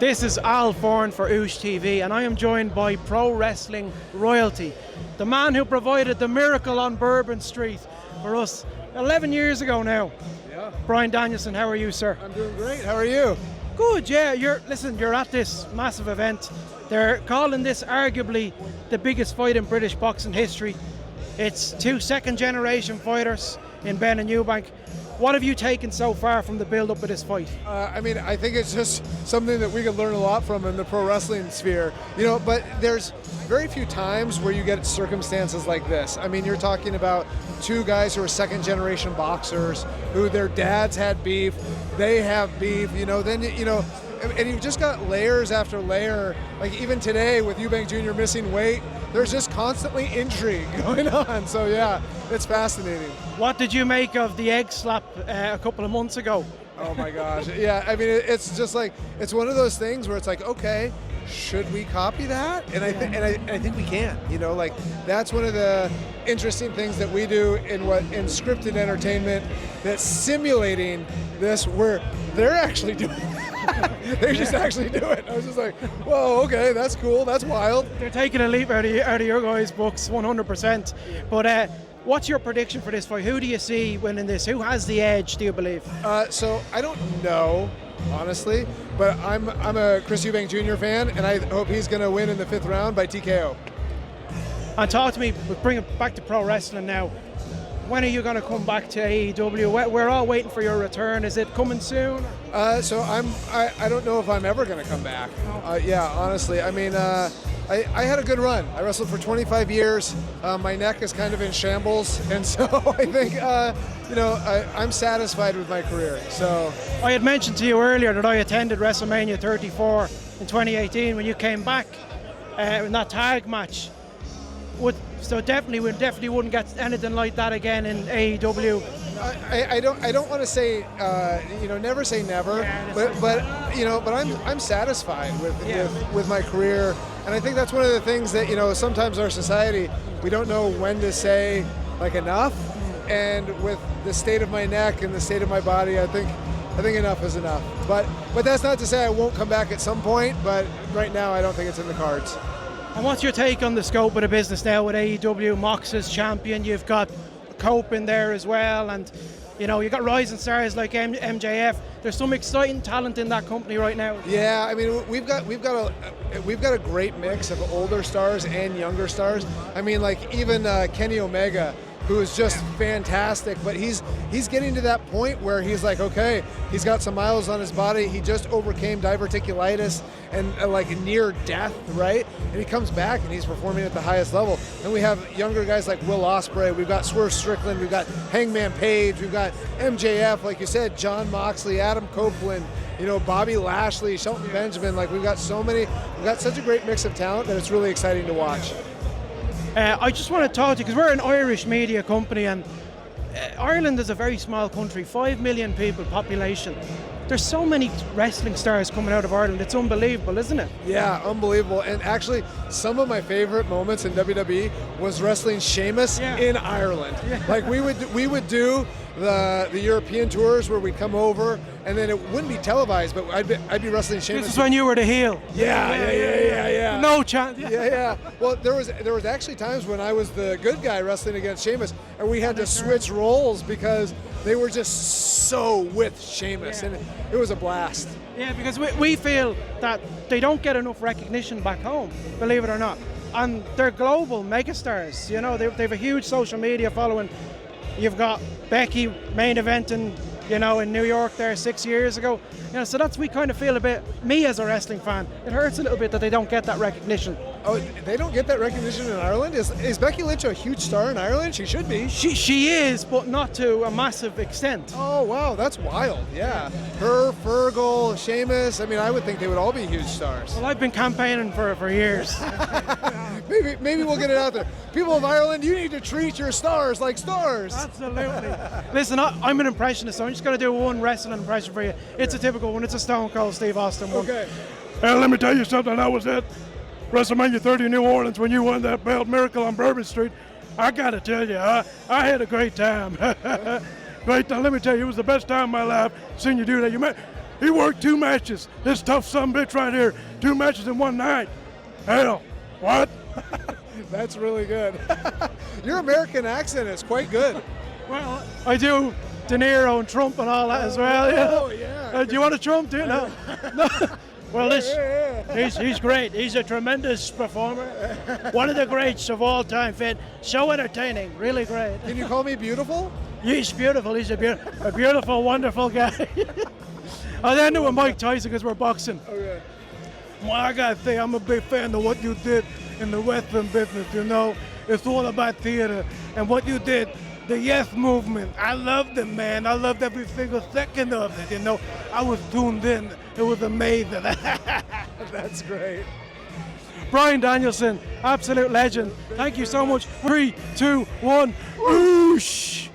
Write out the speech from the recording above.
This is Al Forn for Oosh TV, and I am joined by pro wrestling royalty, the man who provided the miracle on Bourbon Street for us 11 years ago now. Yeah. Bryan Danielson, how are you, sir? I'm doing great. How are you? Good, yeah. You're at this massive event. They're calling this arguably the biggest fight in British boxing history. It's two second-generation fighters in Benn and Eubank. What have you taken so far from the build-up of this fight? I think it's just something that we could learn a lot from in the pro wrestling sphere. But there's very few times where you get circumstances like this. I mean, you're talking about two guys who are second-generation boxers, who their dads had beef, they have beef, and you've just got layers after layer. Like even today with Eubank Jr missing weight, there's just constantly intrigue going on. So yeah, it's fascinating. What did you make of the egg slap a couple of months ago? Oh my gosh, yeah, I mean, it's just like, it's one of those things where it's like, okay, should we copy that? And I think we can, like that's one of the interesting things that we do in scripted entertainment, that's simulating this where they're actually doing it. They just actually do it. I was just like, whoa, okay, that's cool, that's wild. They're taking a leap out of your guys' books, 100%. But what's your prediction for this fight? Who do you see winning this? Who has the edge, do you believe? So I don't know, honestly, but I'm a Chris Eubank Jr fan, and I hope he's going to win in the 5th round by TKO. And talk to me, bring it back to pro wrestling now. When are you going to come back to AEW? We're all waiting for your return. Is it coming soon? So I don't know if I'm ever going to come back. Yeah, honestly. I mean, I had a good run. I wrestled for 25 years. My neck is kind of in shambles, and so I think I'm satisfied with my career. So I had mentioned to you earlier that I attended WrestleMania 34 in 2018 when you came back in that tag match. So we definitely wouldn't get anything like that again in AEW. I don't want to say never say never, Yeah, but I'm satisfied with my career, and I think that's one of the things that sometimes our society, we don't know when to say like enough, and with the state of my neck and the state of my body, I think enough is enough. But that's not to say I won't come back at some point, but right now I don't think it's in the cards. And what's your take on the scope of the business now with AEW? Mox as champion, you've got Cope in there as well, and you've got rising stars like MJF. There's some exciting talent in that company right now. Yeah, I mean, we've got a great mix of older stars and younger stars. I mean, like even Kenny Omega, who is just fantastic, but he's getting to that point where he's like, okay, he's got some miles on his body. He just overcame diverticulitis and like near death, right? And he comes back and he's performing at the highest level. And we have younger guys like Will Ospreay. We've got Swerve Strickland. We've got Hangman Page. We've got MJF, like you said, John Moxley, Adam Copeland, Bobby Lashley, Shelton Benjamin. Like we've got such a great mix of talent that it's really exciting to watch. I just want to talk to you because we're an Irish media company, and Ireland is a very small country, 5 million people population. There's so many wrestling stars coming out of Ireland. It's unbelievable, isn't it? Yeah, unbelievable. And actually, some of my favorite moments in WWE was wrestling Sheamus in Ireland. Yeah. Like we would do the European tours where we'd come over, and then it wouldn't be televised, but I'd be wrestling Sheamus. This is when you were the heel. Yeah. No chance. Yeah. Well, there was actually times when I was the good guy wrestling against Sheamus, and we had to switch roles because they were just so with Sheamus, and it was a blast. Yeah, because we feel that they don't get enough recognition back home, believe it or not. And they're global megastars. They have a huge social media following. You've got Becky main eventing, in New York there 6 years ago. So we kind of feel a bit, me as a wrestling fan, it hurts a little bit that they don't get that recognition. Oh, they don't get that recognition in Ireland? Is Becky Lynch a huge star in Ireland? She should be. She is, but not to a massive extent. Oh, wow, that's wild, yeah. Her, Fergal, Sheamus, I mean, I would think they would all be huge stars. Well, I've been campaigning for years. Maybe we'll get it out there. People of Ireland, you need to treat your stars like stars. Absolutely. Listen, I'm an impressionist, so I'm just going to do one wrestling impression for you. It's a typical one. It's a Stone Cold Steve Austin one. Okay. Let me tell you something. I was at WrestleMania 30 in New Orleans when you won that belt, Miracle on Bourbon Street. I got to tell you, I had a great time. Great time. Let me tell you, it was the best time of my life seeing you do that. He worked 2 matches. This tough sumbitch right here, 2 matches in one night. Hell, what? That's really good. Your American accent is quite good. Well, I do De Niro and Trump and all that as well. Oh, yeah. Do you want a Trump too? No. No. Well, he's great. He's a tremendous performer. One of the greats of all time. So entertaining. Really great. Can you call me beautiful? He's beautiful. He's a beautiful, wonderful guy. I'll end it with Mike Tyson because we're boxing. Okay. Well, I gotta say, I'm a big fan of what you did in the wrestling business. You know, it's all about theater and what you did. The Yes Movement. I loved it, man. I loved every single second of it. You know, I was tuned in. It was amazing. That's great. Bryan Danielson, absolute legend. Thank you so much. 3, 2, 1. Oosh!